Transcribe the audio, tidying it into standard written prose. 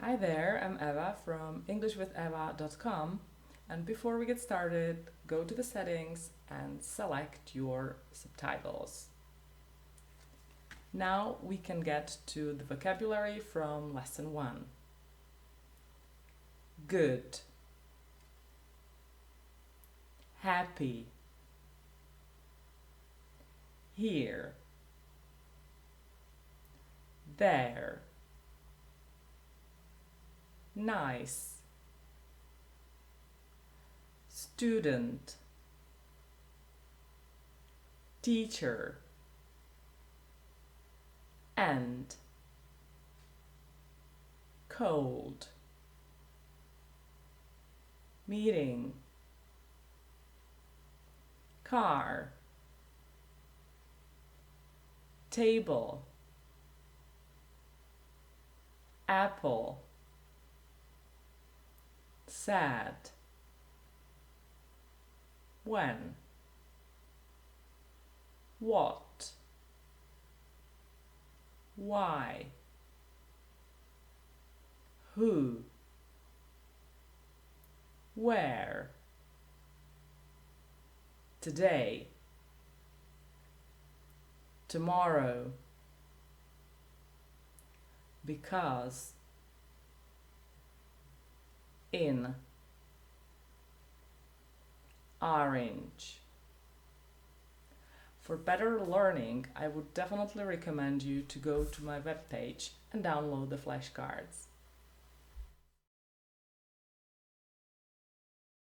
Hi there, I'm Eva from EnglishWithEva.com, and before we get started, go to the settings and select your subtitles. Now we can get to the vocabulary from lesson 1. Good, happy, here, there, nice, student, teacher, and, cold, meeting, car, table, apple, sad, when, what, why, who, where, today, tomorrow, because, in, orange. For better learning, I would definitely recommend you to go to my webpage and download the flashcards.